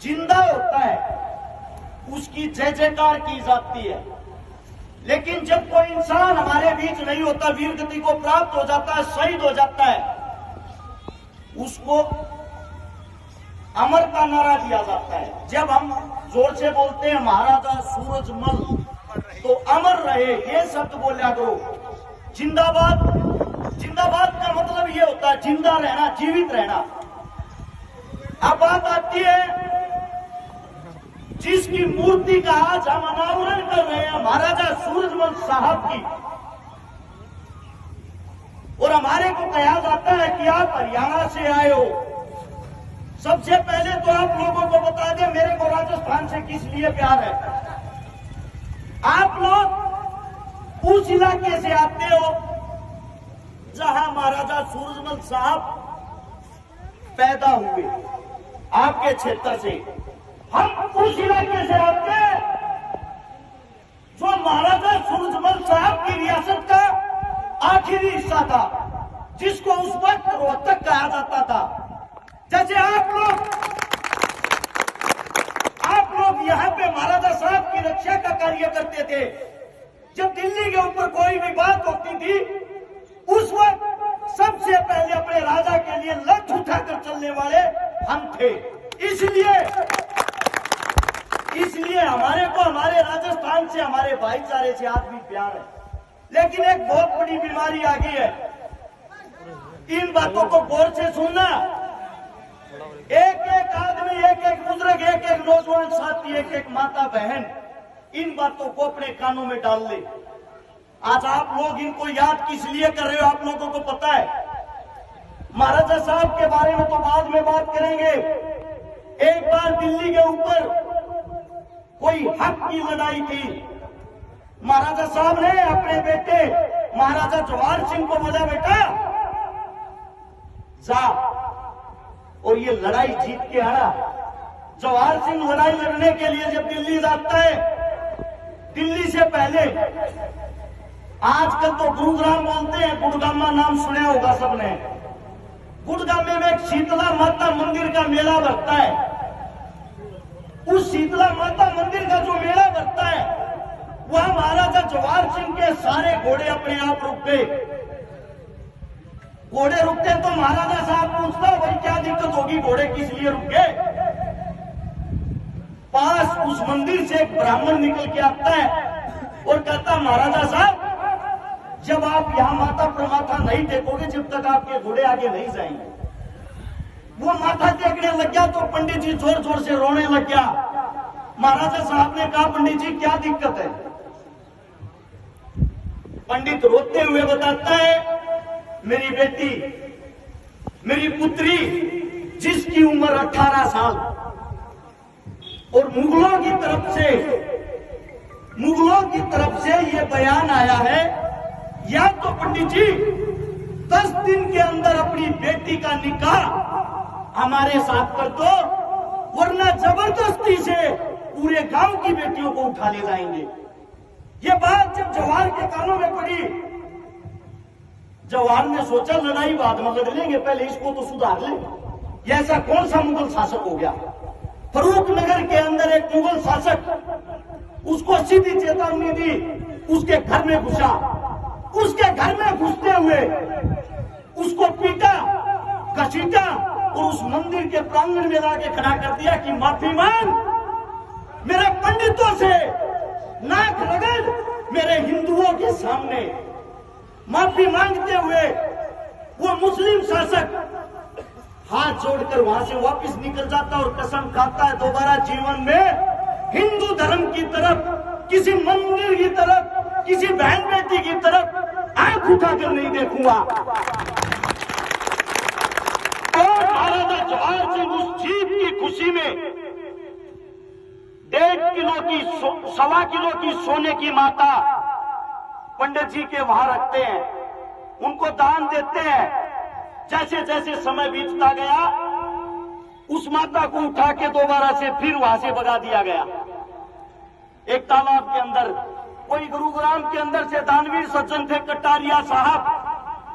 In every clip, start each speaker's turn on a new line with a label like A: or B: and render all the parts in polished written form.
A: जिंदा होता है उसकी जय जयकार की जाती है, लेकिन जब कोई इंसान हमारे बीच नहीं होता, वीर गति को प्राप्त हो जाता है, शहीद हो जाता है, उसको अमर का नारा दिया जाता है। जब हम जोर से बोलते हैं महाराजा सूरजमल तो अमर रहे, ये शब्द बोला करो। जिंदाबाद, जिंदाबाद का मतलब ये होता है जिंदा रहना, जीवित रहना। अब बात आती है जिसकी मूर्ति का आज हम अनावरण कर रहे हैं, महाराजा सूरजमल साहब की, और हमारे को कहा जाता है कि आप हरियाणा से आए हो। सबसे पहले तो आप लोगों को बता दें मेरे को राजस्थान से किस लिए प्यार है। आप लोग उस इलाके से आते हो जहां महाराजा सूरजमल साहब पैदा हुए, आपके क्षेत्र से। हम उस इलाके से आते हैं जो महाराजा सूरजमल साहब की रियासत का आखिरी हिस्सा था, जिसको उस वक्त रोहतक कहा जाता था। जैसे आप लोग यहाँ पे महाराजा साहब की रक्षा का कार्य करते थे। जब दिल्ली के ऊपर कोई भी बात होती थी, उस वक्त सबसे पहले अपने राजा के लिए लठ उठाकर चलने वाले हम थे। इसलिए हमारे को हमारे राजस्थान से, हमारे भाईचारे से आज भी प्यार है। लेकिन एक बहुत बड़ी बीमारी आ गई है, इन बातों को गौर से सुनना। एक एक आदमी, एक एक बुजुर्ग, एक एक नौजवान साथी, एक एक माता बहन इन बातों को अपने कानों में डाल ले। आज आप लोग इनको याद किस लिए कर रहे हो, आप लोगों को पता है। महाराजा साहब के बारे में तो बाद में बात करेंगे। एक बार दिल्ली के ऊपर कोई हक की लड़ाई थी। महाराजा साहब ने अपने बेटे महाराजा जवाहर सिंह को बोला, बेटा जा और ये लड़ाई जीत के आना। जवाहर सिंह लड़ाई लड़ने के लिए जब दिल्ली जाता है, दिल्ली से पहले आजकल तो गुरुग्राम बोलते हैं, गुड़गामा नाम सुना होगा सबने। गुड़गामे में एक शीतला माता मंदिर का मेला लगता है। उस शीतला माता मंदिर का जो मेला लगता है, वहां महाराजा जवाहर सिंह के सारे घोड़े अपने आप रुक गए। घोड़े रुकते तो महाराजा साहब पूछता, भाई क्या दिक्कत होगी, घोड़े किस लिए रुक गए। पास उस मंदिर से एक ब्राह्मण निकल के आता है और कहता, महाराजा साहब जब आप यहाँ माता प्रमाता नहीं देखोगे, जब तक आपके घोड़े आगे नहीं जाएंगे। वो माथा टेकने लग गया तो पंडित जी जोर जोर से रोने लग गया। महाराजा साहब ने कहा, पंडित जी क्या दिक्कत है। पंडित रोते हुए बताता है, मेरी बेटी, मेरी पुत्री जिसकी उम्र 18 साल और मुगलों की तरफ से ये बयान आया है, या तो पंडित जी 10 दिन के अंदर अपनी बेटी का निकाह हमारे साथ कर दो, वरना जबरदस्ती से पूरे गांव की बेटियों को उठा ले जाएंगे। ये बात जब जवाहर के कानों में पड़ी, जवाहर ने सोचा लड़ाई बाद में लड़ लेंगे, पहले इसको तो सुधार लेंगे। ऐसा कौन सा मुगल शासक हो गया। फरूक नगर के अंदर एक मुगल शासक, उसको सीधी चेतावनी दी, उसके घर में घुसा। उसके घर में घुसते हुए उसको पीटा, घसीटा और उस मंदिर के प्रांगण में लाके खड़ा कर दिया कि माफी मांग, मेरे पंडितों से नाक रगड़, मेरे हिंदुओं के सामने माफी मांगते हुए वो मुस्लिम शासक हाथ जोड़कर वहां से वापस निकल जाता और कसम खाता है, दोबारा जीवन में हिंदू धर्म की तरफ, किसी मंदिर की तरफ, किसी बहन बेटी की तरफ आंख उठाकर नहीं देखूंगा। और महाराजा जवाहर सिंह उस जीत की खुशी में 1.5 किलो की, 1.25 किलो की सोने की माता पंडित जी के वहां रखते हैं, उनको दान देते हैं। जैसे जैसे समय बीतता गया, उस माता को उठा के दोबारा से फिर वहां से भगा दिया गया। एक तालाब के अंदर, कोई गुरुग्राम के अंदर से दानवीर सज्जन थे कटारिया साहब,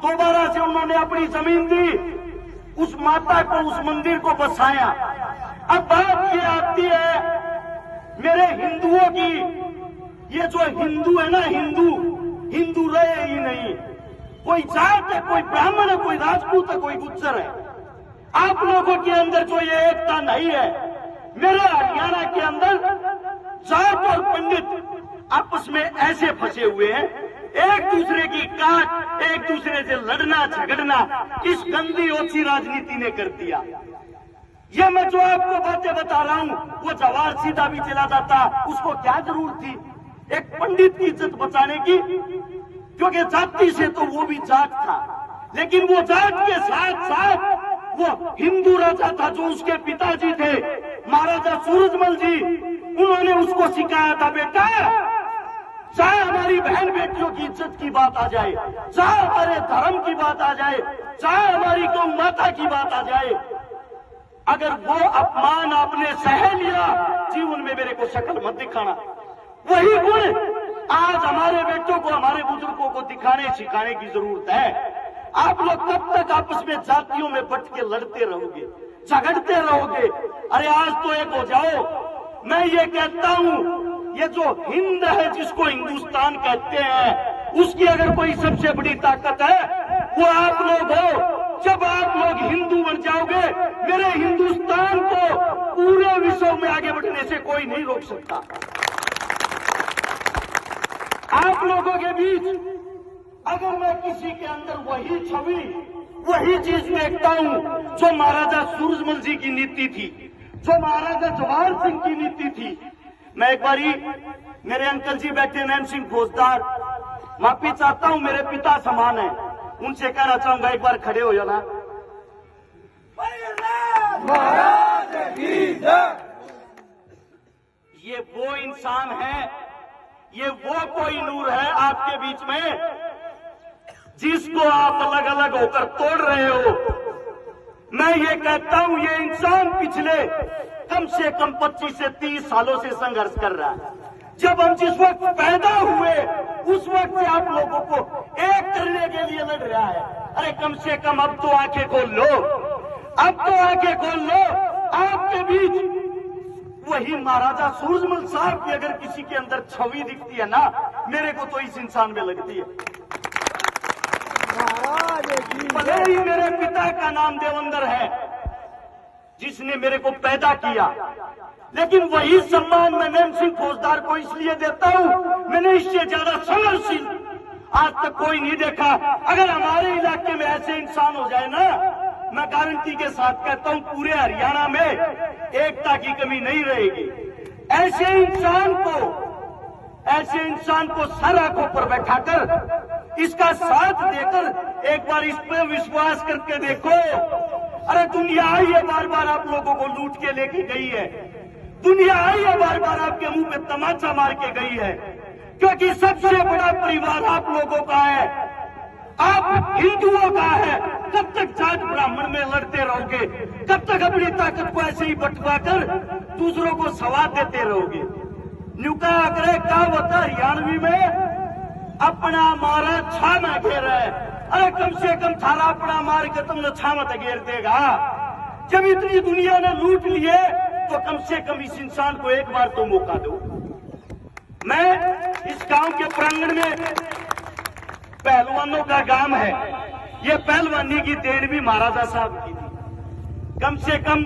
A: दोबारा से उन्होंने अपनी जमीन दी, उस माता को, उस मंदिर को बसाया। अब बात यह आती है मेरे हिंदुओं की। ये जो हिंदू है ना, हिंदू रहे ही नहीं। कोई जात है, कोई ब्राह्मण है, कोई राजपूत है, कोई गुज्जर है। आप लोगों के अंदर जो ये एकता नहीं है, मेरे हरियाणा के अंदर जाट और पंडित आपस में ऐसे फंसे हुए हैं, एक दूसरे की काट, एक दूसरे से लड़ना झगड़ना, इस गंदी ओछी राजनीति ने कर दिया। ये मैं जो आपको बातें बता रहा हूं, वो जवाहर सीधा भी चला जाता, उसको क्या जरूरत थी एक पंडित की इज्जत बचाने की? क्योंकि जाति से तो वो भी जाट था, लेकिन वो जाट के साथ साथ वो हिंदू राजा था जो उसके पिताजी थे महाराजा सूरजमल जी। उन्होंने उसको सिखाया था, बेटा चाहे हमारी बहन बेटियों की इज्जत की बात आ जाए, चाहे हमारे धर्म की बात आ जाए, चाहे हमारी गौ माता की बात आ जाए, अगर वो अपमान आपने सह लिया, जीवन में मेरे को शक्ल मत दिखाना। वही गुण आज हमारे बेटों को, हमारे बुजुर्गों को दिखाने सिखाने की जरूरत है। आप लोग कब तक आपस में जातियों में बट के लड़ते रहोगे, झगड़ते रहोगे? अरे आज तो एक हो जाओ। मैं ये कहता हूँ, ये जो हिंद है जिसको हिंदुस्तान कहते हैं, उसकी अगर कोई सबसे बड़ी ताकत है वो आप लोग हो। जब आप लोग हिंदू बन जाओगे, मेरे हिंदुस्तान को पूरे विश्व में आगे बढ़ने से कोई नहीं रोक सकता। आप लोगों के बीच अगर मैं किसी के अंदर वही छवि, वही चीज देखता हूं जो महाराजा सूरजमल जी की नीति थी, जो महाराजा जवाहर सिंह की नीति थी। मैं एक बारी, मेरे अंकल जी बैठे नैन सिंह फौजदार, माफी चाहता हूं, मेरे पिता समान है, उनसे कहना चाहूंगा एक बार खड़े हो जाना। ये वो इंसान है, ये वो कोई नूर है आपके बीच में जिसको आप अलग अलग होकर तोड़ रहे हो। मैं ये कहता हूं, ये इंसान पिछले कम से कम 25 से 30 सालों से संघर्ष कर रहा है। जब हम जिस वक्त पैदा हुए उस वक्त से आप लोगों को एक करने के लिए लड़ रहा है। अरे कम से कम अब तो आंखें खोल लो, अब तो आंखें खोल लो। आपके बीच वही महाराजा सूरजमल साहब की अगर किसी के अंदर छवि दिखती है ना, मेरे को तो इस इंसान में लगती है। भले ही मेरे पिता का नाम देवेंद्र है जिसने मेरे को पैदा किया, लेकिन वही सम्मान मैं नैन सिंह फौजदार को इसलिए देता हूं, मैंने इससे ज्यादा संघर्षशील आज तक कोई नहीं देखा। अगर हमारे इलाके में ऐसे इंसान हो जाए ना, मैं गारंटी के साथ कहता हूं पूरे हरियाणा में एकता की कमी नहीं रहेगी। ऐसे इंसान को सर आंखों पर बैठाकर इसका साथ देकर एक बार इस पर विश्वास करके देखो। अरे दुनिया आई है बार बार आप लोगों को लूट के लेके गई है, दुनिया आई है बार बार आपके मुंह पे तमाचा मार के गई है, क्योंकि सबसे बड़ा परिवार आप लोगों का है, आप हिंदुओं का है। कब तक जाट ब्राह्मण में लड़ते रहोगे? कब तक अपनी ताकत को ऐसे ही बंटवा कर दूसरों को सवाद देते रहोगे? न्यूका करे क्या होता हरियाणवी में, अपना मारा छा में घेर है। अरे कम से कम थारा अपना मार के तुमने छा मत घेर देगा। जब इतनी दुनिया ने लूट लिए तो कम से कम इस इंसान को एक बार तो मौका दो। मैं इस गांव के प्रांगण में, पहलवानों का गांव है, ये पहलवानी की देन भी महाराजा साहब की थी। कम से कम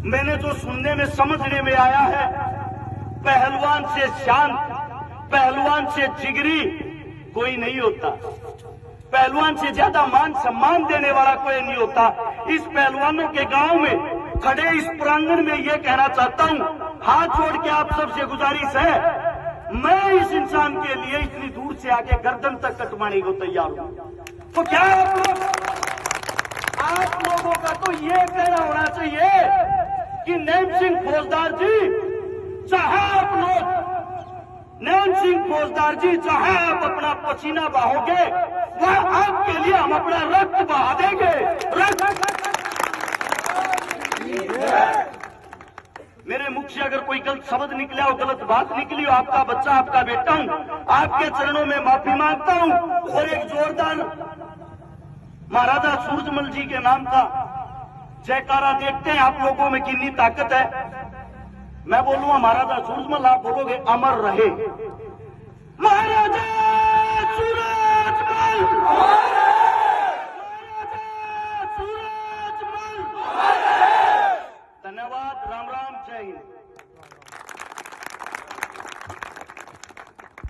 A: मैंने जो सुनने में समझने में आया है, पहलवान से शांत, पहलवान से जिगरी कोई नहीं होता, पहलवान से ज्यादा मान सम्मान देने वाला कोई नहीं होता। इस पहलवानों के गांव में खड़े इस प्रांगण में ये कहना चाहता हूं, हाथ जोड़ के आप सबसे गुजारिश है, मैं इस इंसान के लिए इतनी दूर से आके गर्दन तक कटवाने को तैयार हूं। तो क्या आप लोगों का तो ये कहना होना चाहिए कि नैन सिंह फौजदार जी, चाहे आप लोग, नैन सिंह फौजदार जी चाहे आप अपना पसीना बहाओगे, वह आपके लिए हम अपना रक्त बहा देंगे। मेरे मुख से अगर कोई गलत शब्द निकला हो, गलत बात निकली हो, आपका बच्चा, आपका बेटा हूं, आपके चरणों में माफी मांगता हूं। और एक जोरदार महाराजा सूरजमल जी के नाम का जयकारा देखते हैं आप लोगों में कितनी ताकत है। मैं बोलूंगा महाराजा सूरजमल, आप बोलोगे अमर रहे। महाराजा सूरजमल, धन्यवाद। राम राम, जय हिंद।